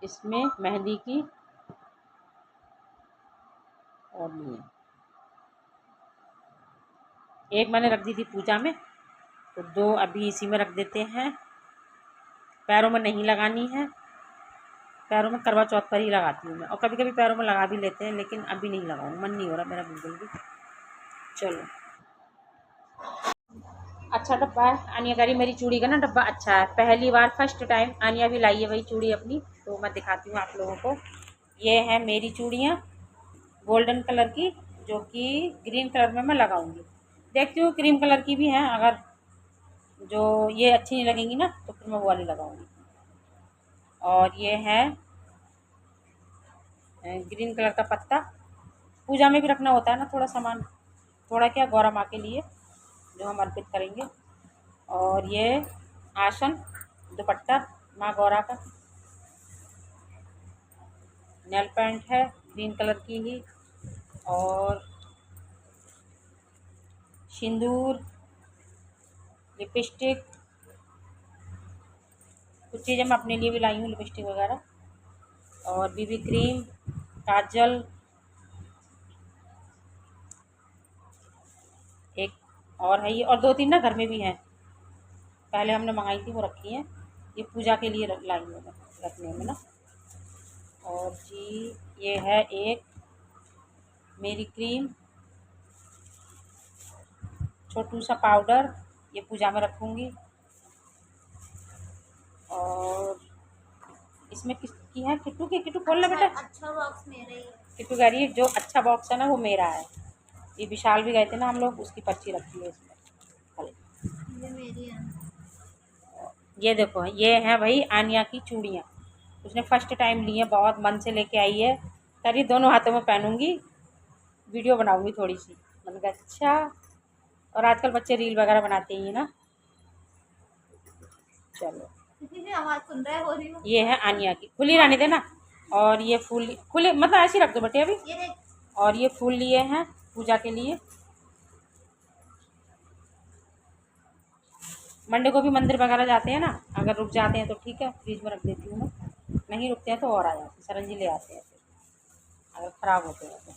इसमें मेहंदी की और नहीं, एक मैंने रख दी थी पूजा में, तो 2 अभी इसी में रख देते हैं। पैरों में नहीं लगानी है, पैरों में करवा चौथ पर ही लगाती हूँ मैं, और कभी कभी पैरों में लगा भी लेते हैं, लेकिन अभी नहीं लगाऊँ, मन नहीं हो रहा मेरा बिल्कुल भी। चलो, अच्छा डब्बा है। आनिया कह रही मेरी चूड़ी का ना डब्बा अच्छा है, पहली बार फर्स्ट टाइम आनिया भी लाई है वही चूड़ी अपनी, तो मैं दिखाती हूँ आप लोगों को। ये है मेरी चूड़ियाँ गोल्डन कलर की, जो कि ग्रीन कलर में मैं लगाऊंगी। देखती हूँ क्रीम कलर की भी हैं, अगर जो ये अच्छी नहीं लगेंगी ना तो फिर मैं वो वाली लगाऊंगी। और ये है ग्रीन कलर का पत्ता, पूजा में भी रखना होता है ना थोड़ा सामान, थोड़ा क्या गौरा माँ के लिए जो हम अर्पित करेंगे। और ये आसन दुपट्टा माँ गौरा का, नेल पेंट है ग्रीन कलर की ही, और सिंदूर, लिपस्टिक, कुछ चीज़ें मैं अपने लिए भी लाई हूँ लिपस्टिक वगैरह, और बीबी क्रीम, काजल, एक और है ये, और 2-3 ना घर में भी हैं, पहले हमने मंगाई थी वो रखी हैं, ये पूजा के लिए लाई हूँ मैं रखने में ना। और जी ये है एक मेरी क्रीम, छोटू सा पाउडर, ये पूजा में रखूँगी। और इसमें किसकी है, किट्टू की, किट्टू खोल ले बेटा। अच्छा बॉक्स मेरा ही है। किट्टू कह रही है जो अच्छा बॉक्स है ना वो मेरा है, ये विशाल भी गए थे ना हम लोग, उसकी पर्ची रखी है इसमें। ये मेरी है। ये देखो ये है भाई आनिया की चूड़ियाँ, उसने फर्स्ट टाइम ली है, बहुत मन से लेके आई है, कह रही दोनों हाथों में पहनूंगी, वीडियो बनाऊंगी थोड़ी सी। मैंने कहा अच्छा, और आजकल बच्चे रील वगैरह बनाते ही हैं ना। चलो, किसी से आवाज सुन रहा है हो रही हो। ये है आनिया की, खुली रहने देना। और ये फूल खुले मतलब ऐसे ही रख दो बेटे अभी। ये देख, और ये फूल लिए हैं पूजा के लिए, मंडे को भी मंदिर वगैरह जाते हैं ना, अगर रुक जाते हैं तो ठीक है, फ्रिज में रख देती हूँ मैं, नहीं रुकते हैं तो और आ जाते हैं, सरंजी ले आते हैं फिर अगर ख़राब होते हैं तो,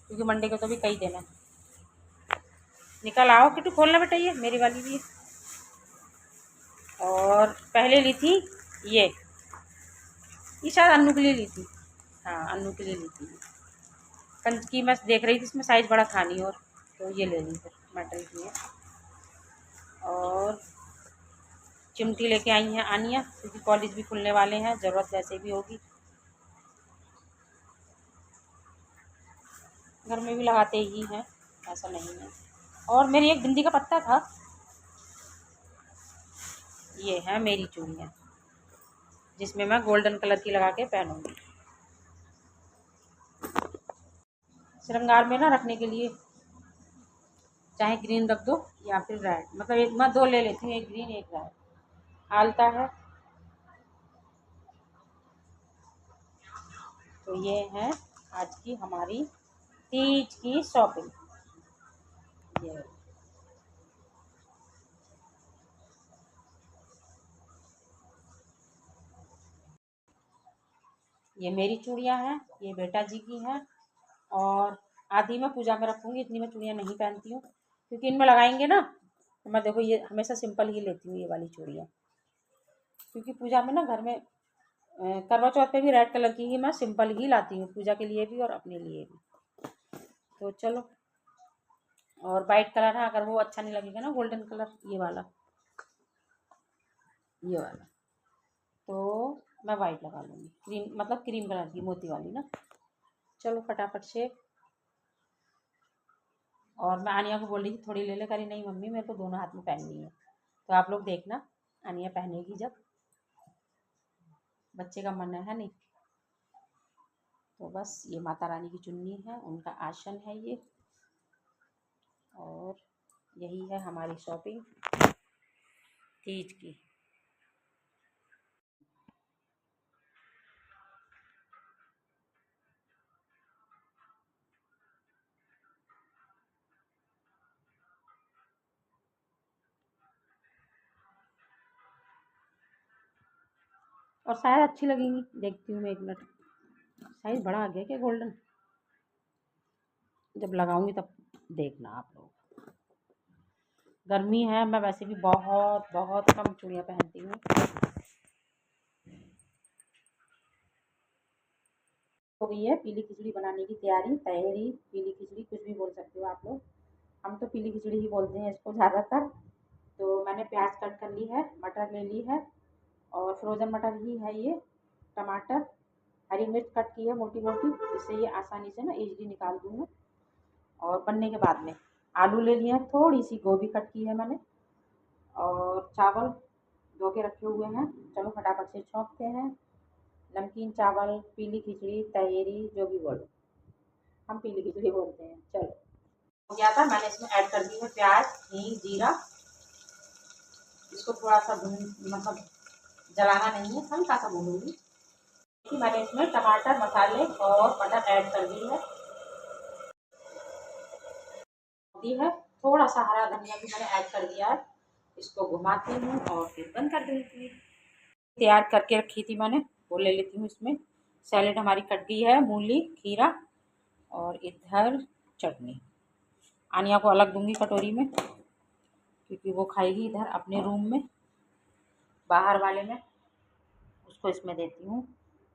क्योंकि मंडे को तो भी कई दिन है। निकल आओ किट्टू, खोलना बेटा, ये मेरी वाली भी है। और पहले ली थी ये शायद अन्नू के लिए ली थी, हाँ अन्नू के लिए ली थी। कंच की मैं देख रही थी, इसमें साइज़ बड़ा था नहीं, और तो ये ले ली फिर मेटल की है। और चिमटी लेके आई हैं आनिया, क्योंकि कॉलेज भी खुलने वाले हैं, ज़रूरत वैसे भी होगी, घर में भी लगाते ही हैं, ऐसा नहीं है। और मेरी एक बिंदी का पत्ता था। ये है मेरी चूड़ियाँ, जिसमें मैं गोल्डन कलर की लगा के पहनूंगी, श्रृंगार में ना रखने के लिए, चाहे ग्रीन रख दो या फिर रेड, मतलब एक मैं 2 ले लेती हूँ, एक ग्रीन एक रेड आलता है। तो ये है आज की हमारी तीज की शॉपिंग। ये ये मेरी चूड़ियाँ हैं, ये बेटा जी की हैं, और आधी मैं पूजा में रखूँगी, इतनी मैं चूड़ियाँ नहीं पहनती हूँ, क्योंकि इनमें लगाएंगे ना, तो मैं देखो ये हमेशा सिंपल ही लेती हूँ ये वाली चूड़ियाँ, क्योंकि पूजा में ना घर में करवा चौथ पे भी रेड कलर की ही मैं सिंपल ही लाती हूँ, पूजा के लिए भी और अपने लिए भी। तो चलो, और वाइट कलर है, अगर वो अच्छा नहीं लगेगा ना गोल्डन कलर, ये वाला तो मैं वाइट लगा लूँगी, क्रीम मतलब क्रीम कलर की मोती वाली ना। चलो फटाफट से, और मैं आनिया को बोल रही थी थोड़ी ले ले, करी नहीं मम्मी मेरे को दोनों हाथ में पहननी है, तो आप लोग देखना आनिया पहनेगी जब, बच्चे का मन है नहीं। तो बस ये माता रानी की चुन्नी है, उनका आसन है ये, और यही है हमारी शॉपिंग तीज की। और शायद अच्छी लगेंगी। देखती हूँ मैं, 1 मिनट। साइज़ बड़ा आ गया क्या गोल्डन? जब लगाऊंगी तब देखना आप लोग। गर्मी है, मैं वैसे भी बहुत बहुत कम चूड़ियाँ पहनती हूँ। हो गई है पीली खिचड़ी बनाने की तैयारी, तहरी, पीली खिचड़ी, कुछ भी बोल सकते हो आप लोग। हम तो पीली खिचड़ी ही बोलते हैं इसको ज़्यादातर। तो मैंने प्याज कट कर ली है, मटर ले ली है और फ्रोज़न मटर ही है ये, टमाटर, हरी मिर्च कट की है मोटी मोटी, जिससे ये आसानी से ना ईज़िली निकाल दूँ मैं। और बनने के बाद में आलू ले लिए हैं, थोड़ी सी गोभी कट की है मैंने, और चावल धो के रखे हुए हैं। चलो फटाफट से छौंकते हैं। नमकीन चावल, पीली खिचड़ी, तहेरी, जो भी बोलो, हम पीली खिचड़ी बोलते हैं। चलो हो गया था, मैंने इसमें ऐड कर दी है प्याज, हींग, जीरा। इसको थोड़ा सा मतलब जलाना नहीं है, हल्का सा भूनूंगी। मैंने इसमें टमाटर, मसाले और मटर ऐड कर दी है। थोड़ा सा हरा धनिया भी मैंने ऐड कर दिया है। इसको घुमाती हूँ और फिर बंद कर देती हूँ। तैयार करके रखी थी मैंने, वो ले लेती हूँ इसमें। सैलेड हमारी कट गई है, मूली, खीरा और इधर चटनी। आनिया को अलग दूंगी कटोरी में, क्योंकि वो खाएगी इधर अपने रूम में, बाहर वाले में। उसको इसमें देती हूँ।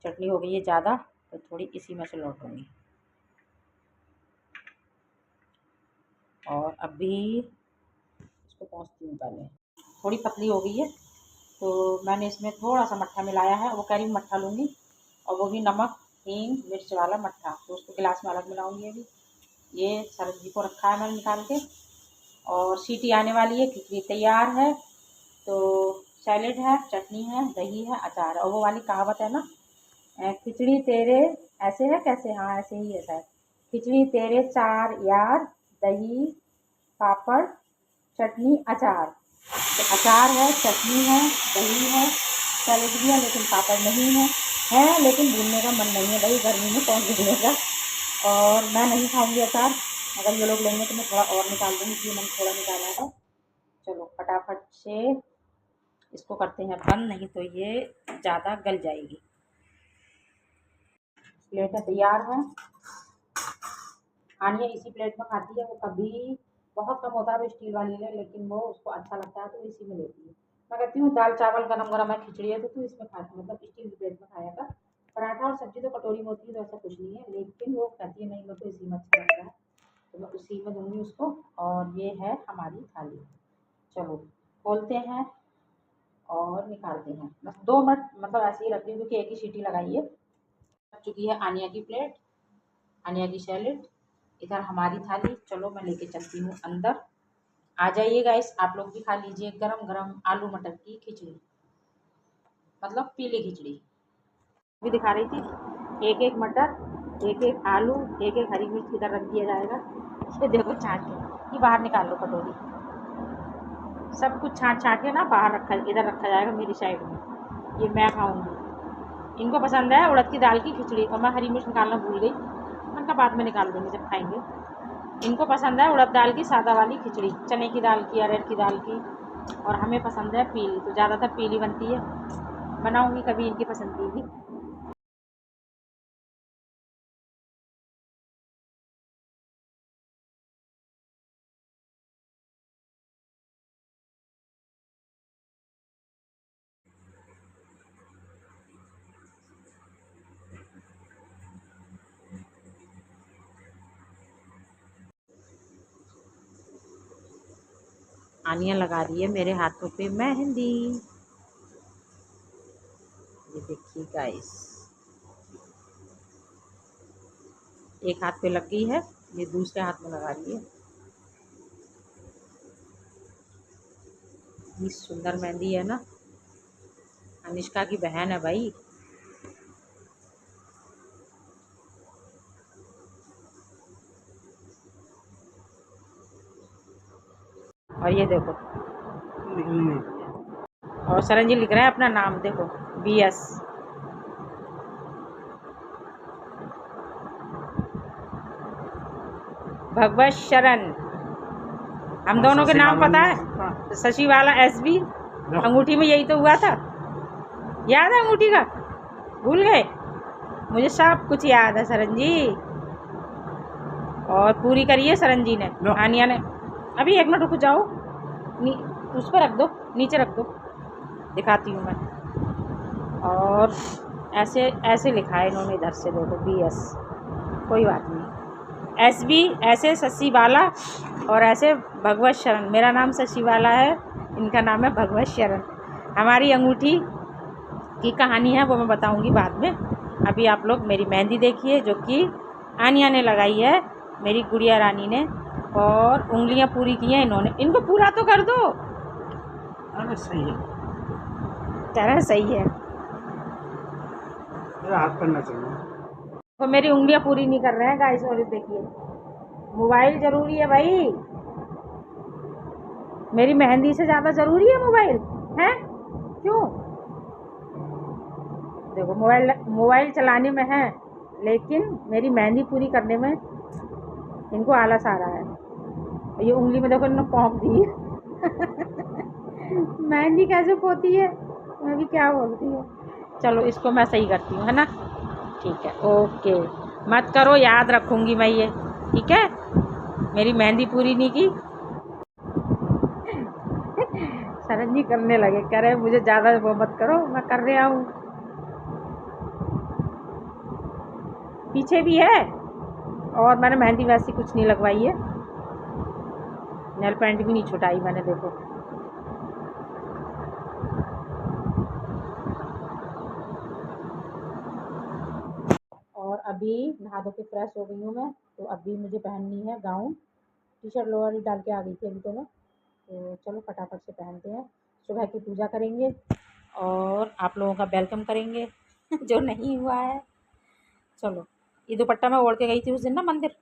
चटनी हो गई है ज़्यादा, तो थोड़ी इसी में से लौटूंगी। और अभी इसको पहुँचती हूँ पहले। थोड़ी पतली हो गई है, तो मैंने इसमें थोड़ा सा मट्ठा मिलाया है। वो कह रही मट्ठा लूँगी, और वो भी नमक, हींग, मिर्च वाला मट्ठा। तो उसको गिलास में अलग मिलाऊंगी। अभी ये सब्जी को रखा है मैंने निकाल के, और सीटी आने वाली है। खिचड़ी तैयार है। तो सैलेड है, चटनी है, दही है, अचार। और वो वाली कहावत है ना, खिचड़ी तेरे ऐसे है कैसे, हाँ ऐसे ही है शायद। खिचड़ी तेरे 4 यार, दही, पापड़, चटनी, अचार। तो अचार है, चटनी है, दही है, सैलेड भी है, लेकिन पापड़ नहीं है लेकिन भूलने का मन नहीं है भाई, गर्मी में कौन भूलेगा। और मैं नहीं खाऊंगी अचार, अगर ये लोग लेंगे तो मैं थोड़ा और निकाल दूँगी, इसलिए मैंने थोड़ा निकाला है। चलो फटाफट से इसको करते हैं बंद, नहीं तो ये ज़्यादा गल जाएगी। प्लेटें तैयार हैं। आनिया इसी प्लेट में खाती है। वो कभी बहुत कम होता है वो स्टील वाली ले, लेकिन वो उसको अच्छा लगता है तो इसी में लेती है। मैं कहती हूँ दाल चावल गरम गरम है, खिचड़ी है, तो तू इसमें खाती, मतलब स्टील की प्लेट में खाया कर। पराठा और सब्जी तो कटोरी में होती है, तो ऐसा कुछ नहीं है, लेकिन वो कहती है नहीं मेरे को इसी में अच्छा लगता है, तो मैं उसी में दूँगी उसको। और ये है हमारी थाली। चलो खोलते हैं और निकालते हैं। बस 2 मिनट मतलब ऐसे ही रख दी, क्योंकि एक ही सीटी लगाई है। लग चुकी है आनिया की प्लेट, आनिया की सैलेड, इधर हमारी थाली। चलो मैं लेके चलती हूँ अंदर। आ जाइए गाइस, आप लोग भी खा लीजिए गरम गरम आलू मटर की खिचड़ी, मतलब पीली खिचड़ी। भी दिखा रही थी, एक एक मटर, एक एक आलू, एक एक हरी मिर्च इधर रख दिया जाएगा। ये देखो छाँट के, ये बाहर निकाल लो कटोरी। सब कुछ छाँट छाँट के ना बाहर रखा, इधर रखा जाएगा मेरी साइड में। ये मैं खाऊंगी। इनको पसंद है उड़द की दाल की खिचड़ी, और मैं हरी मिर्च निकालना भूल गई, मैंने कहा बाद में निकाल देंगे जब खाएंगे। इनको पसंद है उड़द दाल की सादा वाली खिचड़ी, चने की दाल की, अरहर की दाल की, और हमें पसंद है पीली, तो ज़्यादातर पीली बनती है। बनाऊंगी कभी इनकी पसंद की भी। आनिया लगा रही है मेरे हाथों पे मेहंदी, ये देखिए गाइस, एक हाथ पे लग गई है, ये दूसरे हाथ में लगा रही है। इतनी सुंदर मेहंदी है ना, अनिष्का की बहन है भाई। और ये देखो, और सरन जी लिख रहे हैं अपना नाम, देखो BS। भगवत शरण, हम दोनों के नाम पता है। शशि वाला SB, अंगूठी में यही तो हुआ था। याद है अंगूठी का? भूल गए? मुझे सब कुछ याद है सरन जी। और पूरी करी है सरन जी ने, आनिया ने। अभी 1 मिनट रुक जाओ, उस पर रख दो, नीचे रख दो, दिखाती हूँ मैं। और ऐसे ऐसे लिखा है इन्होंने, इधर से देखो BS, कोई बात नहीं। SB ऐसे शशि बाला, और ऐसे भगवत शरण। मेरा नाम शशि बाला है, इनका नाम है भगवत शरण। हमारी अंगूठी की कहानी है वो मैं बताऊंगी बाद में। अभी आप लोग मेरी मेहंदी देखिए, जो कि आनिया ने लगाई है, मेरी गुड़िया रानी ने। और उंगलियां पूरी की हैं इन्होंने। इनको पूरा तो कर दो। अरे सही है, कह रहे हैं सही है, मेरा हाथ करना चाहिए। तो मेरी उंगलियां पूरी नहीं कर रहे हैं गाइस। और देखिए, मोबाइल जरूरी है भाई, मेरी मेहंदी से ज़्यादा ज़रूरी है मोबाइल, है क्यों? देखो, मोबाइल मोबाइल चलाने में है, लेकिन मेरी मेहंदी पूरी करने में इनको आलस आ रहा है। ये उंगली में देखो इन्होंने पौंक दी मेहंदी कैसे पोती है, मैं भी क्या बोलती हूँ। चलो इसको मैं सही करती हूँ, है ना? ठीक है, ओके। मत करो, याद रखूँगी मैं ये, ठीक है? मेरी मेहंदी पूरी नहीं की। शरण जी करने लगे, कह रहे मुझे ज़्यादा वो मत करो, मैं कर रहा हूँ। पीछे भी है, और मैंने मेहंदी वैसी कुछ नहीं लगवाई है, नेल पेंट भी नहीं छुटाई मैंने, देखो। और अभी नहा धो के फ्रेश हो गई हूँ मैं, तो अभी मुझे पहननी है गाउन। टी शर्ट लोअर ही डाल के आ गई थी अभी तो मैं, तो चलो फटाफट से पहनते हैं। सुबह की पूजा करेंगे और आप लोगों का वेलकम करेंगे जो नहीं हुआ है। चलो, ये दुपट्टा मैं ओढ़ के गई थी उस दिन ना मंदिर,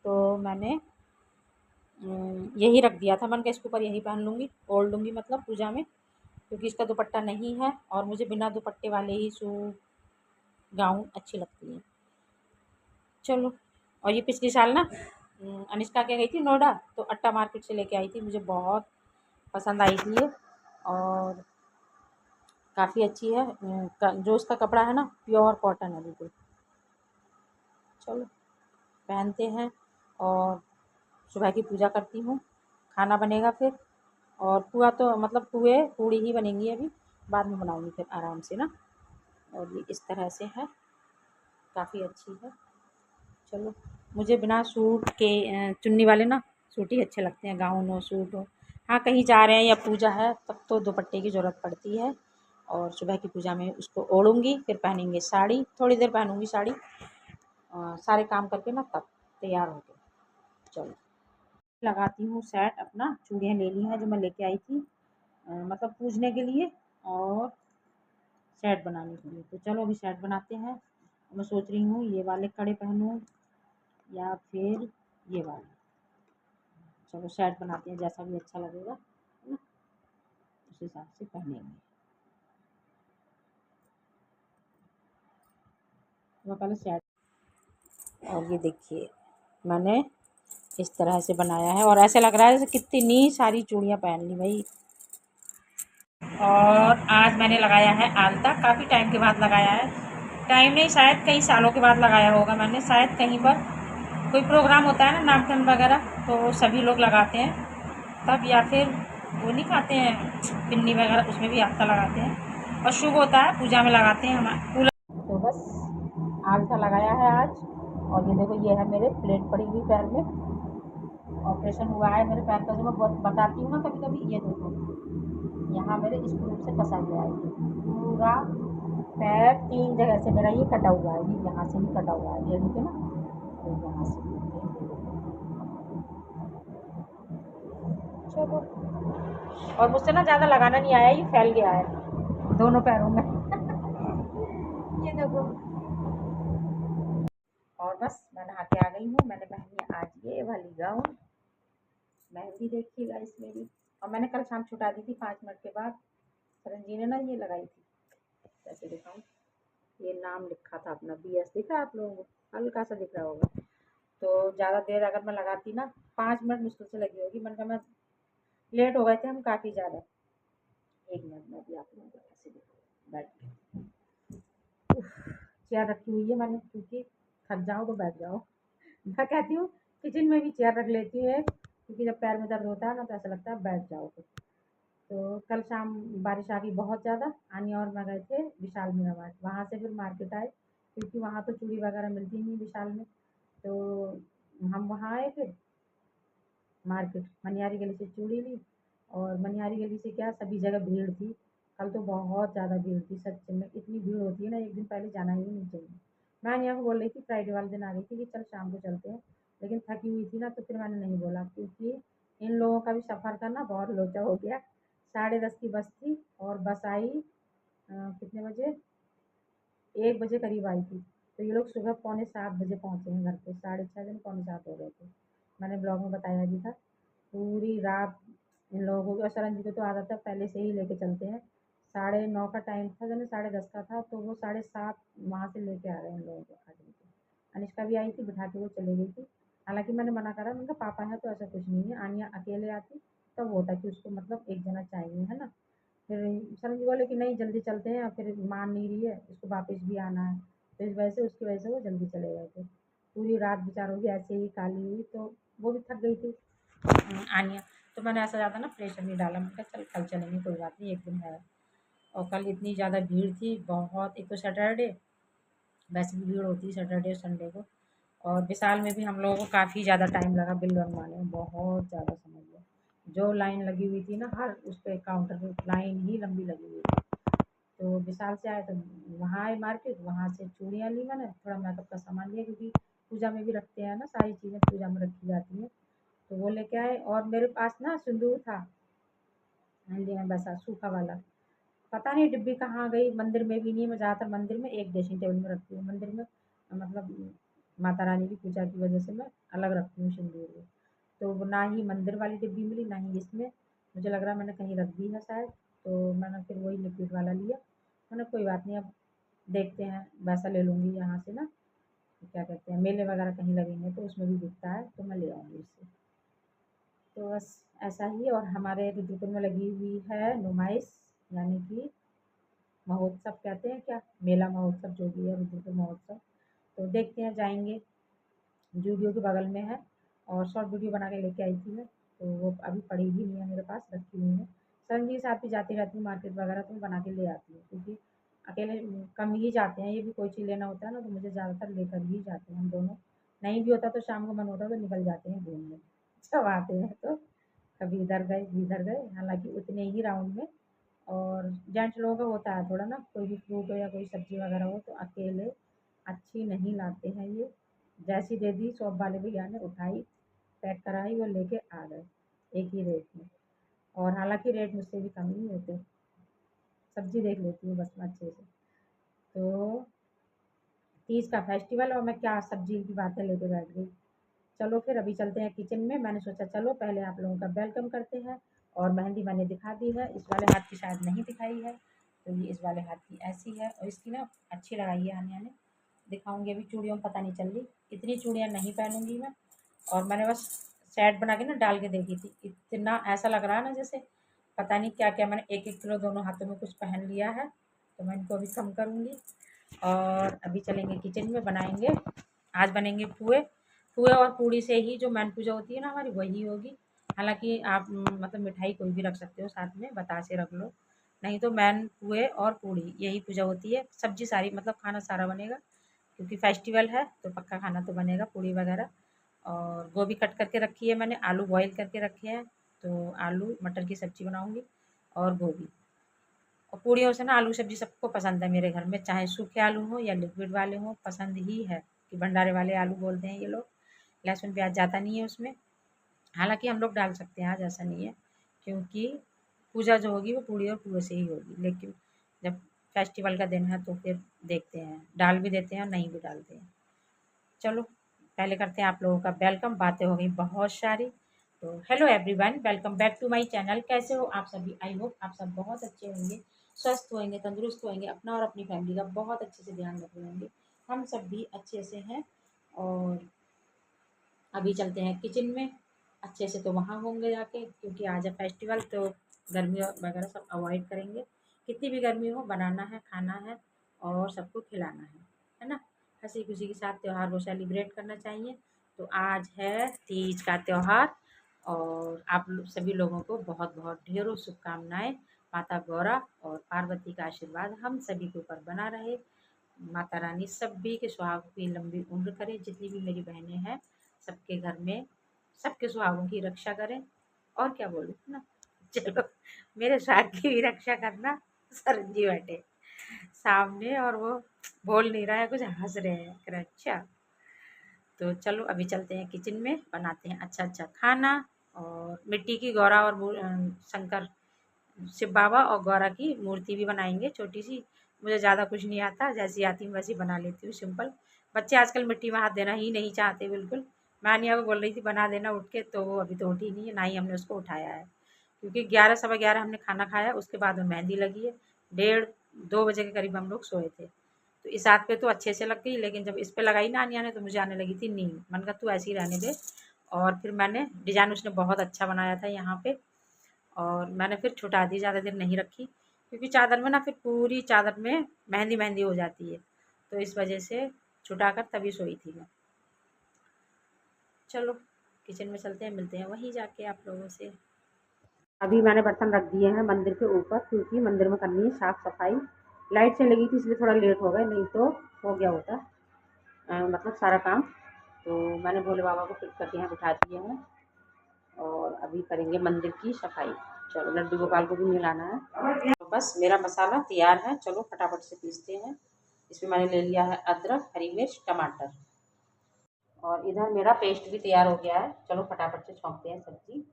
तो मैंने यही रख दिया था। मैंने कहा इसके ऊपर यही पहन लूँगी, ओढ़ लूँगी मतलब पूजा में, क्योंकि इसका दुपट्टा नहीं है और मुझे बिना दुपट्टे वाले ही सूट गाउन अच्छी लगती है। चलो, और ये पिछले साल ना अनिष्का क्या गई थी नोएडा, तो अट्टा मार्केट से लेके आई थी, मुझे बहुत पसंद आई थी ये। और काफ़ी अच्छी है, जो इसका कपड़ा है ना प्योर कॉटन है बिल्कुल। चलो पहनते हैं और सुबह की पूजा करती हूँ, खाना बनेगा फिर। और पुआ तो मतलब पूड़ी ही बनेंगी, अभी बाद में बनाऊँगी फिर आराम से ना। और ये इस तरह से है, काफ़ी अच्छी है। चलो, मुझे बिना सूट के चुन्नी वाले ना सूट ही अच्छे लगते हैं, गाउन हो सूट हो। हाँ, कहीं जा रहे हैं या पूजा है तब तो दुपट्टे की ज़रूरत पड़ती है। और सुबह की पूजा में उसको ओढ़ूँगी, फिर पहनेंगे साड़ी, थोड़ी देर पहनूँगी साड़ी, सारे काम करके ना तब तैयार होके। चलो, लगाती हूँ सेट अपना। चूड़ियाँ ले ली हैं जो मैं लेके आई थी, मतलब पूजने के लिए और सेट बनाने के लिए। तो चलो अभी सेट बनाते हैं। मैं सोच रही हूँ ये वाले कड़े पहनूँ या फिर ये वाले। चलो सेट बनाते हैं, जैसा भी अच्छा लगेगा है ना, उस हिसाब से पहनेंगे। मैं पहले सेट, और ये देखिए मैंने इस तरह से बनाया है, और ऐसे लग रहा है जैसे कितनी सारी चूड़ियाँ पहन ली भाई। और आज मैंने लगाया है आलता, काफ़ी टाइम के बाद लगाया है। टाइम नहीं, शायद कई सालों के बाद लगाया होगा मैंने। शायद कहीं पर कोई प्रोग्राम होता है ना, नामकरण वगैरह, तो सभी लोग लगाते हैं तब, या फिर वो नहीं खाते हैं पिन्नी वगैरह, उसमें भी आलता लगाते हैं। और शुभ होता है, पूजा में लगाते हैं हमारे। तो बस आलता लगाया है आज। और ये देखो, ये है मेरे प्लेट पड़ी हुई पैर में, ऑपरेशन हुआ है मेरे पैर का, जो मैं बहुत बताती हूँ ना कभी कभी। ये देखो, यहाँ मेरे इस रूप से कसा गया है, ये पूरा पैर 3 जगह से मेरा ये कटा हुआ है, ये यहाँ से भी कटा हुआ है, ये देखिए ना, ये यहाँ से भी। चलो, और मुझसे ना ज़्यादा लगाना नहीं आया, ये फैल गया है दोनों पैरों में ये देखो। और बस मैं नहा के आ गई हूँ, मैंने पहनी है आज ये वाली गाउन। मेहंदी देखिएगा इस मेरी, और मैंने कल शाम छुटा दी थी 5 मिनट के बाद। सरन जी ने ना ये लगाई थी, कैसे दिखाऊँ, ये नाम लिखा था अपना BS, दिख रहा है आप लोगों को, हल्का सा दिख रहा होगा। तो ज़्यादा देर अगर मैं लगाती ना, 5 मिनट मुश्किल से लगी होगी। मैंने कहा मैं लेट हो गए थे हम काफ़ी ज़्यादा। 1 मिनट में भी आप लोगों को ऐसे दिखाऊँ बैठ के। चेयर रखी हुई है मैंने, क्योंकि थक जाओ तो बैठ जाओ। मैं कहती हूँ किचन में भी चेयर रख लेती हूँ एक, क्योंकि जब पैर में दर्द होता है ना तो ऐसा लगता है बैठ जाओ फिर। तो कल शाम बारिश आ गई बहुत ज़्यादा। आनिया और मैं गए थे विशाल मेगा मार्ट, वहाँ से फिर मार्केट आए, क्योंकि वहाँ तो चूड़ी वगैरह मिलती नहीं विशाल में। तो हम वहाँ आए फिर मार्केट, मनिहारी गली से चूड़ी ली, और मनिहारी गली से क्या, सभी जगह भीड़ थी। कल तो बहुत ज़्यादा भीड़ थी, सच में इतनी भीड़ होती है ना, एक दिन पहले जाना ही नहीं चाहिए। मैं अनिया को बोल रही थी, फ्राइडे वाले दिन आ रही थी कि चल शाम को चलते हैं, लेकिन थकी हुई थी ना तो फिर मैंने नहीं बोला, क्योंकि इन लोगों का भी सफ़र करना बहुत लोचा हो गया। 10:30 की बस थी और बस आई कितने बजे, 1 बजे करीब आई थी। तो ये लोग सुबह 6:45 बजे पहुँचे हैं घर पे, 6:30 दिन 7:45 हो गए थे। मैंने ब्लॉग में बताया भी था। पूरी रात इन लोगों को, और सरन जी को तो आदत है पहले से ही लेके चलते हैं। 9:30 का टाइम था, जब 10:30 का था तो वो 7:30 वहाँ से लेके आ रहे हैं इन लोगों को आदमी को। अनिष्का भी आई थी, बिठा के वो चली गई थी। हालाँकि मैंने मना करा, मैंने कहा पापा है तो ऐसा कुछ नहीं है, आनिया अकेले आती तब वो होता कि उसको मतलब एक जना चाहिए, है ना? फिर सरन जी बोले कि नहीं जल्दी चलते हैं, और फिर मान नहीं रही है, उसको वापस भी आना है। तो इस वजह से, उसकी वजह से वो जल्दी चले गए थे। पूरी रात बेचारों की ऐसे ही काली हुई, तो वो भी थक गई थी आनिया। तो मैंने ऐसा ज़्यादा ना प्रेशर नहीं डाला, मैंने कहा चल कल चलेंगे, कोई बात नहीं, एक दिन है। और कल इतनी ज़्यादा भीड़ थी बहुत, एक तो सैटरडे, वैसे भी भीड़ होती है सैटरडे और संडे को। और विशाल में भी हम लोगों को काफ़ी ज़्यादा टाइम लगा बिल बनवाने में, बहुत ज़्यादा समझ लो। जो लाइन लगी हुई थी ना, हर उस पे काउंटर पे लाइन ही लंबी लगी हुई थी। तो विशाल से आए तो वहाँ आए मार्केट, वहाँ से चूड़ियाँ ली मैंने, थोड़ा मेकअप का सामान लिया, क्योंकि पूजा में भी रखते हैं ना, सारी चीज़ें पूजा में रखी जाती हैं। तो वो लेके आए, और मेरे पास ना सिंदूर था, लिया वैसा सूखा वाला। पता नहीं डिब्बी कहाँ गई, मंदिर में भी नहीं। मैं ज़्यादातर मंदिर में एक ड्रेसिंग टेबल में रखती हूँ, मंदिर में मतलब माता रानी की पूजा की वजह से मैं अलग रखती हूँ सिंदूर को। तो वो ना ही मंदिर वाली डिब्बी मिली, ना ही इसमें। मुझे लग रहा मैंने कहीं रख दी है शायद, तो मैंने फिर वही लिक्विड वाला लिया। मैंने कोई बात नहीं, अब देखते हैं, वैसा ले लूँगी यहाँ से ना, क्या कहते हैं, मेले वगैरह कहीं लगेंगे तो उसमें भी बिकता है, तो मैं ले आऊँगी उससे। तो बस ऐसा ही। और हमारे रुद्रपुर में लगी हुई है नुमाइश, यानी कि महोत्सव कहते हैं क्या, मेला महोत्सव जो भी है, रुद्रपुर महोत्सव। तो देखते हैं, जाएँगे। जूडियो के बगल में है, और शॉर्ट वीडियो बना के लेके आई थी मैं, तो वो अभी पड़ी भी नहीं है मेरे पास, रखी हुई है। सरन जी के साथ भी जाती रहती हूँ मार्केट वगैरह, तो मैं बना के ले आती हूँ, क्योंकि अकेले कम ही जाते हैं, ये भी कोई चीज़ लेना होता है ना तो मुझे ज़्यादातर लेकर ही जाते हैं हम दोनों। नहीं भी होता तो शाम को मन होता है तो निकल जाते हैं घूमने। जब आते हैं तो कभी इधर गए, कभी इधर गए, हालाँकि उतने ही राउंड में। और जेंट्स लोगों का होता है थोड़ा ना, कोई भी फ्रूट हो या कोई सब्ज़ी वगैरह हो तो अकेले अच्छी नहीं लाते हैं ये। जैसी दे दी शॉप वाले भैया ने, उठाई, पैक कराई, वो लेके आ गए एक ही रेट में। और हालाँकि रेट मुझसे भी कम ही होते। सब्ज़ी देख लेती हूँ बस मैं अच्छे से। तो तीज का फेस्टिवल, और मैं क्या सब्ज़ी की बातें लेके बैठ गई। चलो फिर अभी चलते हैं किचन में। मैंने सोचा चलो पहले आप लोगों का वेलकम करते हैं। और मेहंदी मैंने दिखा दी है, इस वाले हाथ की शायद नहीं दिखाई है, तो ये इस वाले हाथ की ऐसी है, और इसकी ना अच्छी लगाई है आनिया ने। दिखाऊंगी, अभी चूड़ियों में पता नहीं चल रही, इतनी चूड़ियाँ नहीं पहनूंगी मैं। और मैंने बस सेट बना के ना डाल के देखी थी, इतना ऐसा लग रहा है ना जैसे पता नहीं क्या क्या, मैंने 1-1 किलो दोनों हाथों में कुछ पहन लिया है। तो मैं इनको अभी कम करूँगी, और अभी चलेंगे किचन में, बनाएंगे। आज बनेंगे पुए। पुए और पूड़ी से ही जो मैन पूजा होती है ना हमारी, वही होगी। हालांकि आप मतलब मिठाई कोई भी रख सकते हो साथ में, बतासे रख लो, नहीं तो मैन पुए और पूड़ी यही पूजा होती है। सब्जी सारी मतलब खाना सारा बनेगा, क्योंकि फेस्टिवल है तो पक्का खाना तो बनेगा, पूड़ी वगैरह। और गोभी कट करके रखी है मैंने, आलू बॉईल करके रखे हैं, तो आलू मटर की सब्ज़ी बनाऊँगी, और गोभी। और पूड़ियों से ना आलू सब्ज़ी सबको पसंद है मेरे घर में, चाहे सूखे आलू हों या लिक्विड वाले हों, पसंद ही है। कि भंडारे वाले आलू बोलते हैं ये लोग। लहसुन प्याज़ जाता नहीं है उसमें, हालाँकि हम लोग डाल सकते हैं आज, ऐसा नहीं है, क्योंकि पूजा जो होगी वो पूड़ी और पुए से ही होगी। लेकिन जब फेस्टिवल का दिन है तो फिर देखते हैं, डाल भी देते हैं और नहीं भी डालते हैं। चलो पहले करते हैं आप लोगों का वेलकम, बातें हो गई बहुत सारी। तो hello everyone, welcome back to my channel. कैसे हो आप सभी? आई होप आप सब बहुत अच्छे होंगे, स्वस्थ होंगे, तंदुरुस्त होंगे, अपना और अपनी फैमिली का बहुत अच्छे से ध्यान रख रहे होंगे। हम सब भी अच्छे से हैं। और अभी चलते हैं किचन में, अच्छे से तो वहाँ होंगे जाके, क्योंकि आज है फेस्टिवल, तो गर्मी वगैरह सब अवॉइड करेंगे। कितनी भी गर्मी हो, बनाना है, खाना है, और सबको खिलाना है ना। हंसी खुशी के साथ त्यौहार को सेलिब्रेट करना चाहिए। तो आज है तीज का त्यौहार और आप सभी लोगों को बहुत बहुत ढेरों शुभकामनाएं। माता गौरा और पार्वती का आशीर्वाद हम सभी के ऊपर बना रहे। माता रानी सभी के सुहाग की लंबी उम्र करे। जितनी भी मेरी बहनें हैं सबके घर में सबके सुहागों की रक्षा करें। और क्या बोलूं ना। चलो मेरे सुहाग की भी रक्षा करना। सरन जी बैठे सामने और वो बोल नहीं रहा है, कुछ हंस रहे हैं। कह रहे अच्छा। तो चलो अभी चलते हैं किचन में, बनाते हैं अच्छा अच्छा खाना। और मिट्टी की गौरा और शंकर शिव बाबा और गौरा की मूर्ति भी बनाएंगे छोटी सी। मुझे ज़्यादा कुछ नहीं आता, जैसी आती हूँ वैसी बना लेती हूँ सिंपल। बच्चे आजकल मिट्टी में हाथ देना ही नहीं चाहते बिल्कुल। मैं अनिया को बोल रही थी बना देना उठ के, तो वो अभी तो उठी नहीं है, ना ही हमने उसको उठाया है। क्योंकि 11 सवा 11 हमने खाना खाया, उसके बाद में मेहंदी लगी है। 1:30-2 बजे के करीब हम लोग सोए थे। तो इस हाथ पे तो अच्छे से लग गई, लेकिन जब इस पे लगाई ना अनिया ने तो मुझे आने लगी थी नींद। मन का तू ऐसे ही रहने दे। और फिर मैंने डिजाइन उसने बहुत अच्छा बनाया था यहाँ पे, और मैंने फिर छुटा दी, ज़्यादा देर नहीं रखी। क्योंकि चादर में ना फिर पूरी चादर में मेहंदी मेहंदी हो जाती है, तो इस वजह से छुटा कर तभी सोई थी मैं। चलो किचन में चलते हैं, मिलते हैं वहीं जाके आप लोगों से। अभी मैंने बर्तन रख दिए हैं मंदिर के ऊपर, क्योंकि मंदिर में करनी है साफ़ सफाई। लाइट चली गई थी इसलिए थोड़ा लेट हो गए, नहीं तो हो गया होता मतलब सारा काम। तो मैंने भोले बाबा को फिट करके यहाँ बिठा दिए हैं और अभी करेंगे मंदिर की सफाई। चलो लड्डू गोपाल को भी मिलाना है। तो बस मेरा मसाला तैयार है, चलो फटाफट से पीसते हैं। इसमें मैंने ले लिया है अदरक, हरी मिर्च, टमाटर, और इधर मेरा पेस्ट भी तैयार हो गया है। चलो फटाफट से छौंकते हैं सब्जी।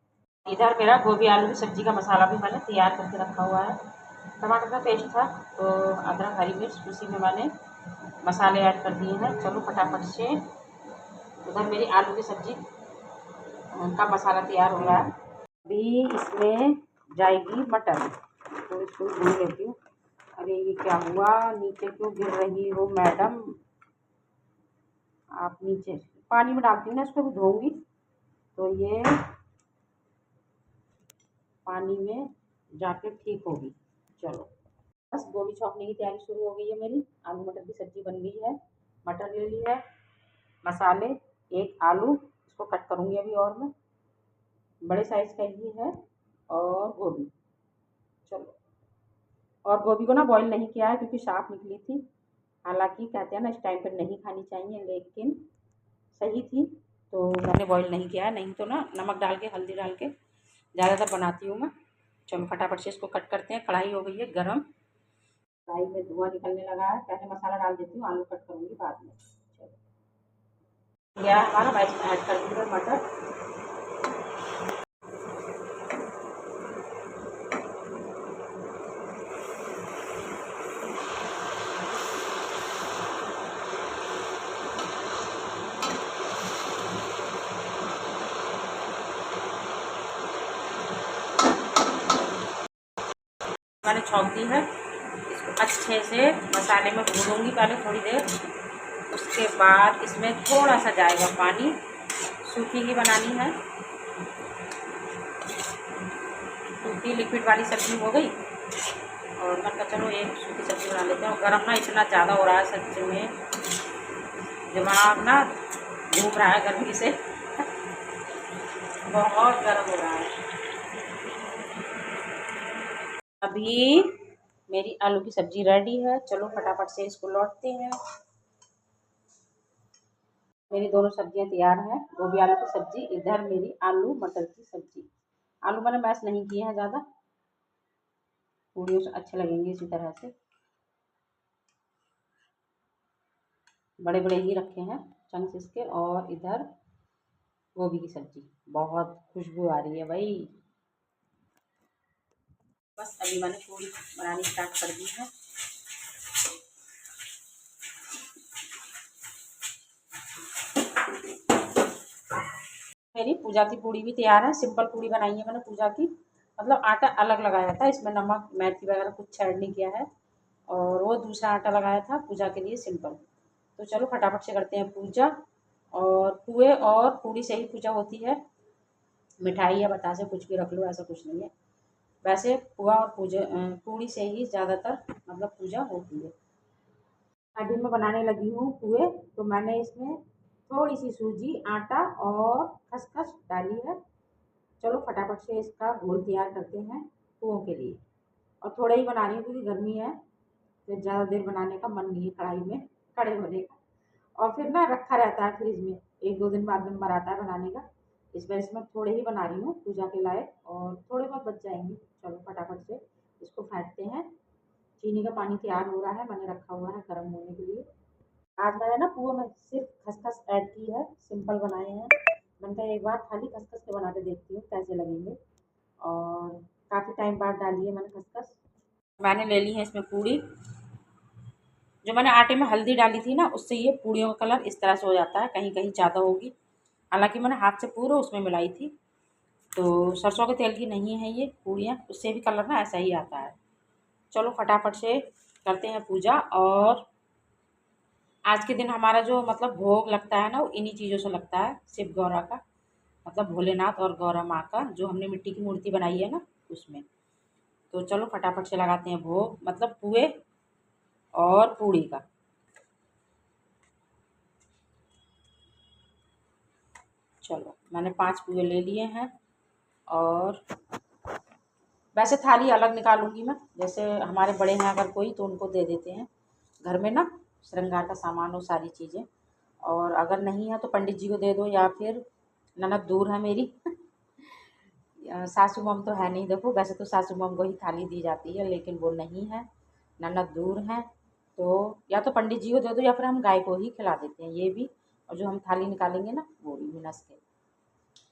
इधर मेरा गोभी आलू की सब्जी का मसाला भी मैंने तैयार करके रखा हुआ है। टमाटर का पेस्ट था, तो अदरक हरी मिर्च उसी में मैंने मसाले ऐड कर दिए हैं। चलो फटाफट से उधर मेरी आलू की सब्जी का मसाला तैयार हो रहा है। अभी इसमें जाएगी मटर, तो इसको भून लेती हूँ। अरे ये क्या हुआ, नीचे क्यों गिर रही हो मैडम। आप नीचे पानी में डालती हूँ ना, इसको भी धोऊंगी तो ये पानी में जाके ठीक होगी। चलो बस गोभी छौंकने की तैयारी शुरू हो गई है मेरी। आलू मटर की सब्जी बन गई है। मटर ले ली है, मसाले, एक आलू, इसको कट करूँगी अभी और मैं, बड़े साइज़ का ही है, और गोभी। चलो, और गोभी को ना बॉईल नहीं किया है क्योंकि साफ निकली थी। हालांकि कहते हैं ना इस टाइम पर नहीं खानी चाहिए, लेकिन सही थी तो मैंने बॉईल नहीं किया है। नहीं तो ना नमक डाल के हल्दी डाल के ज़्यादातर बनाती हूँ मैं। चलो फटाफट से इसको कट करते हैं। कढ़ाई हो गई है गरम, कढ़ाई में धुआं निकलने लगा है। पहले मसाला डाल देती हूँ, आलू कट करूँगी बाद में। चलो गया हमारा, मैं इसमें ऐड कर दूँगा मटर। मैंने छौंक दी है, इसको अच्छे से मसाले में भूनूंगी पहले थोड़ी देर। उसके बाद इसमें थोड़ा सा जाएगा पानी, सूखी ही बनानी है। सूखी लिक्विड वाली सब्ज़ी हो गई, और मैं कहा चलो एक सूखी सब्ज़ी बना लेते हैं। और गर्म ना इतना ज़्यादा हो रहा है सब्ज़ी में, दिमाग ना घूम रहा है गर्मी से बहुत गर्म हो रहा है। अभी मेरी आलू की सब्ज़ी रेडी है। चलो फटाफट से इसको लौटते हैं। मेरी दोनों सब्जियां तैयार हैं, गोभी आलू की सब्ज़ी, इधर मेरी आलू मटर की सब्ज़ी। आलू मैंने मैश नहीं किए हैं ज़्यादा, पूरी अच्छे लगेंगे इसी तरह से। बड़े बड़े ही रखे हैं चंक्स इसके। और इधर गोभी की सब्ज़ी, बहुत खुशबू आ रही है भाई। बस अभी मैंने पूरी बनानी स्टार्ट कर दी है। मेरी पूजा की पूड़ी भी तैयार है। सिंपल पूड़ी बनाई है मैंने पूजा की, मतलब आटा अलग लगाया था, इसमें नमक मेथी वगैरह कुछ ऐड नहीं किया है, और वो दूसरा आटा लगाया था पूजा के लिए सिंपल। तो चलो फटाफट से करते हैं पूजा। और पुए और पूड़ी से ही पूजा होती है, मिठाई या बतासे कुछ भी रख लो, ऐसा कुछ नहीं है। वैसे पुआ और पूजा पूड़ी से ही ज़्यादातर मतलब पूजा होती है। अभी मैं बनाने लगी हूँ पुए। तो मैंने इसमें थोड़ी सी सूजी, आटा और खसखस डाली है। चलो फटाफट से इसका घोल तैयार करते हैं पुओं के लिए। और थोड़ा ही बना रही हूँ क्योंकि गर्मी है, फिर ज़्यादा देर बनाने का मन नहीं है कढ़ाई में खड़े होने का। और फिर ना रखा रहता है फ्रिज में, एक दो दिन बाद नंबर आता है बनाने का। इस वजह से मैं थोड़े ही बना रही हूँ पूजा के लायक, और थोड़े बहुत बच जाएंगे। चलो फटाफट से इसको फेंटते हैं। चीनी का पानी तैयार हो रहा है, मैंने रखा हुआ है गर्म होने के लिए। आज मैंने ना पुआ में सिर्फ खसखस ऐड की है, सिंपल बनाए हैं। मैंने कहा एक बार खाली खसखस के बना के देखती हूँ कैसे लगेंगे। और काफ़ी टाइम बाद डाली है मैंने खसखस। मैंने ले ली है इसमें पूड़ी। जो मैंने आटे में हल्दी डाली थी ना, उससे ये पूड़ियों का कलर इस तरह से हो जाता है, कहीं कहीं ज़्यादा होगी। हालांकि मैंने हाथ से पूरा उसमें मिलाई थी। तो सरसों के तेल की नहीं है ये पूड़ियाँ, उससे भी कलर ना ऐसा ही आता है। चलो फटाफट से करते हैं पूजा। और आज के दिन हमारा जो मतलब भोग लगता है ना, वो इन्हीं चीज़ों से लगता है, शिव गौरा का, मतलब भोलेनाथ और गौरा माँ का, जो हमने मिट्टी की मूर्ति बनाई है ना उसमें। तो चलो फटाफट से लगाते हैं भोग, मतलब पुए और पूड़ी का। चलो मैंने 5 पुए ले लिए हैं। और वैसे थाली अलग निकालूंगी मैं, जैसे हमारे बड़े हैं अगर कोई तो उनको दे देते हैं घर में ना, श्रृंगार का सामान हो सारी चीज़ें। और अगर नहीं है तो पंडित जी को दे दो, या फिर ननद दूर है मेरी सासू मम तो है नहीं, देखो वैसे तो सासू मम को ही थाली दी जाती है, लेकिन वो नहीं है, ननद दूर हैं। तो या तो पंडित जी को दे दो, या फिर हम गाय को ही खिला देते हैं ये भी। और जो हम थाली निकालेंगे ना वो भी मिनस के।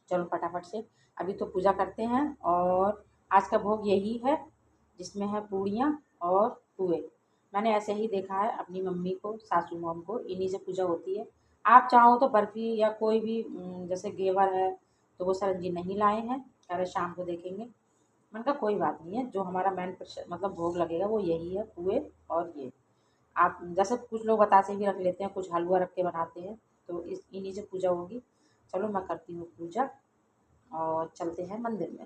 चलो फटाफट से अभी तो पूजा करते हैं। और आज का भोग यही है, जिसमें है पूड़ियाँ और पुए। मैंने ऐसे ही देखा है अपनी मम्मी को, सासू मॉम को, इन्हीं से पूजा होती है। आप चाहो तो बर्फ़ी या कोई भी जैसे घेवर है, तो वो सरन जी नहीं लाए हैं, कह रहे शाम को देखेंगे। मैंने कहा कोई बात नहीं है, जो हमारा मेन मतलब भोग लगेगा वो यही है, पुए और ये। आप जैसे कुछ लोग बतासे भी रख लेते हैं, कुछ हलवा रख के बनाते हैं, तो इस इन्हीं से पूजा होगी। चलो मैं करती हूँ पूजा और चलते हैं मंदिर में।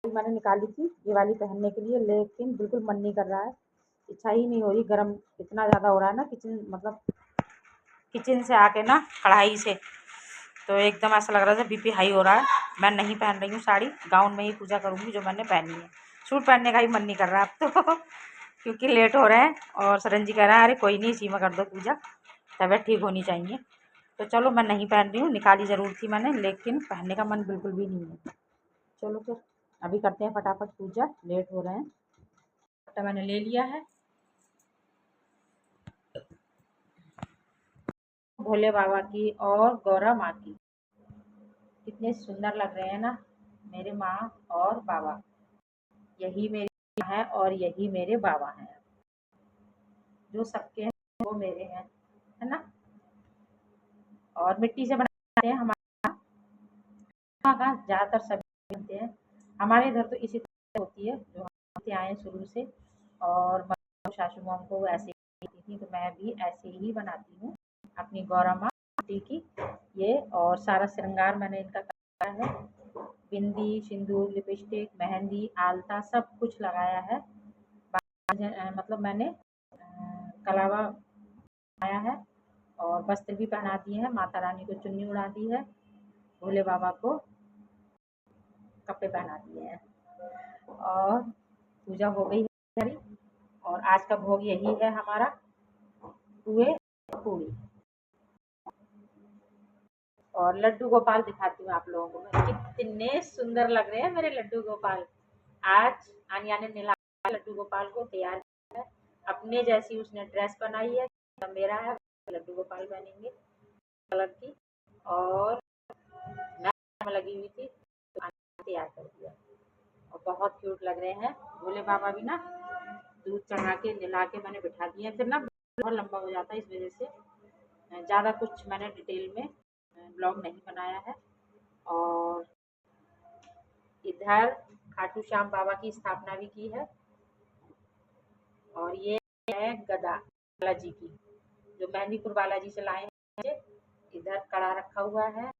मैंने निकाली थी ये वाली पहनने के लिए, लेकिन बिल्कुल मन नहीं कर रहा है, इच्छा ही नहीं हो रही। गर्म इतना ज़्यादा हो रहा है ना, किचन मतलब किचन से आके ना कढ़ाई से, तो एकदम ऐसा लग रहा है बीपी हाई हो रहा है। मैं नहीं पहन रही हूँ साड़ी, गाउन में ही पूजा करूँगी जो मैंने पहनी है। सूट पहनने का ही मन नहीं कर रहा अब तो क्योंकि लेट हो रहे हैं। और सरन जी कह रहा है अरे कोई नहीं, इसी में कर दो पूजा, तबीयत ठीक होनी चाहिए। तो चलो मैं नहीं पहन रही हूँ, निकाली ज़रूर थी मैंने, लेकिन पहनने का मन बिल्कुल भी नहीं है। चलो फिर अभी करते हैं फटाफट पूजा, लेट हो रहे हैं। तो मैंने ले लिया है भोले बाबा की और गौरा माँ की। कितने सुंदर लग रहे हैं ना मेरे माँ और बाबा। यही मेरी माँ है और यही मेरे बाबा हैं, जो सबके हैं वो मेरे हैं, है ना। और मिट्टी से बनाते हैं हमारे यहाँ का ज़्यादातर सभी बनते हैं। हमारे इधर तो इसी तरह से होती है, जो हम आए शुरू से। और सासू माँ को ऐसे ही थी, तो मैं भी ऐसे ही बनाती हूँ अपनी गौरा माँ मिट्टी की। ये और सारा श्रृंगार मैंने इनका करा है, बिंदी, सिंदूर, लिपस्टिक, मेहंदी, आलता सब कुछ लगाया है। मतलब मैंने कलावा आया है, और वस्त्र भी पहना दिए हैं, माता रानी को चुन्नी उड़ा दी है, भोले बाबा को कपड़े पहना दिए हैं। और पूजा हो गई है हमारी। और आज का भोग यही है हमारा, पुए पूड़ी। और लड्डू गोपाल दिखाती हूँ आप लोगों को मैं, कितने सुंदर लग रहे हैं मेरे लड्डू गोपाल। आज आनिया ने मिला लड्डू गोपाल को तैयार किया है, अपने जैसी उसने ड्रेस बनाई है, मेरा है लड्डू गोपाल पहनेंगे कलर की। और मैं लगी हुई थी तो तैयार कर दिया, और बहुत क्यूट लग रहे हैं भोले बाबा भी ना। दूध चढ़ा के नहला के मैंने बिठा दिए, फिर ना बहुत लंबा हो जाता है, इस वजह से ज़्यादा कुछ मैंने डिटेल में ब्लॉग नहीं बनाया है। और इधर खाटू श्याम बाबा की स्थापना भी की है। और ये है गदा बालाजी की, जो मेहंदीपुर बालाजी से लाए हैं। इधर कड़ा रखा हुआ है,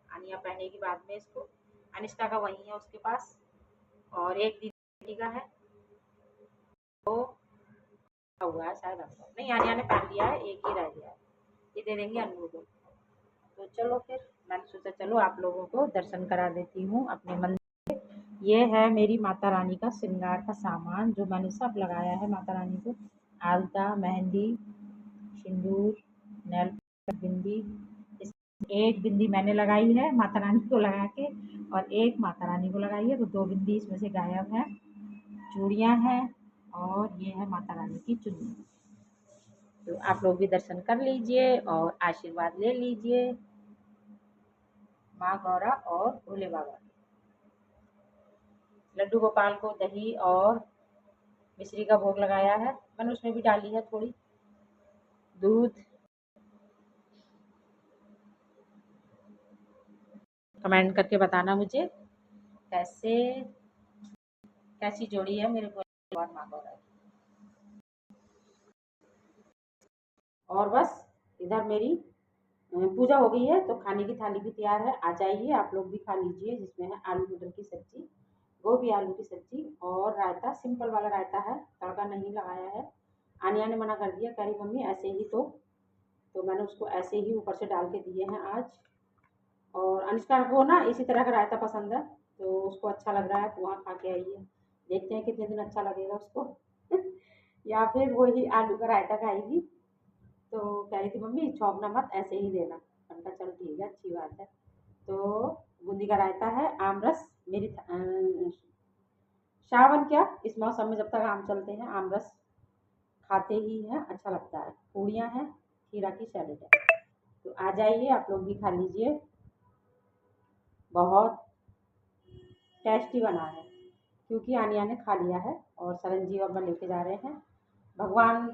अनिया पहनेगी बाद में इसको, अनिष्का का वही है उसके पास। और एक दीदी का है, तो हुआ है शायद हमको नहीं, आनिया ने पहन लिया है, एक ही रह गया है, ये दे देंगे अनु को। तो चलो फिर मैंने सोचा चलो आप लोगों को दर्शन करा देती हूँ अपने मंदिर। ये है मेरी माता रानी का श्रृंगार का सामान जो मैंने सब लगाया है माता रानी को, आलता, मेहंदी, सिंदूर, नेल बिंदी। एक बिंदी मैंने लगाई है माता रानी को लगा के और एक माता रानी को लगाई है, तो 2 बिंदी इसमें से गायब है। चूड़ियाँ हैं और ये है माता रानी की चुन्नी। तो आप लोग भी दर्शन कर लीजिए और आशीर्वाद ले लीजिए माँ गौरा और भोले बाबा। लड्डू गोपाल को दही और मिश्री का भोग लगाया है, मैंने उसमें भी डाली है थोड़ी दूध। कमेंट करके बताना मुझे कैसी जोड़ी है मेरे भोले और माँ गौरा की। और बस इधर मेरी पूजा हो गई है, तो खाने की थाली भी तैयार है, आ जाइए आप लोग भी खा लीजिए। जिसमें है आलू मटर की सब्जी, गोभी आलू की सब्जी और रायता, सिंपल वाला रायता है, तड़का नहीं लगाया है। आनिया ने मना कर दिया, कह रही मम्मी ऐसे ही तो मैंने उसको ऐसे ही ऊपर से डाल के दिए हैं आज। और अनुष्का को ना इसी तरह का रायता पसंद है, तो उसको अच्छा लग रहा है, तो वहाँ खा के आई है, देखते हैं कितने दिन अच्छा लगेगा उसको या फिर वही आलू का रायता खाएगी। तो कह रही थी मम्मी छौंकना मत, ऐसे ही देना। मैंने कहा चलो ठीक है, अच्छी बात है। तो बूंदी का रायता है, आम रस मेरी सावन क्या इस मौसम में जब तक आम चलते हैं आम रस खाते ही हैं, अच्छा लगता है। पूड़ियाँ हैं, खीरा की सैलेड है, तो आ जाइए आप लोग भी खा लीजिए, बहुत टेस्टी बना है। क्योंकि आनिया ने खा लिया है और सरन जी और मैं लेके जा रहे हैं। भगवान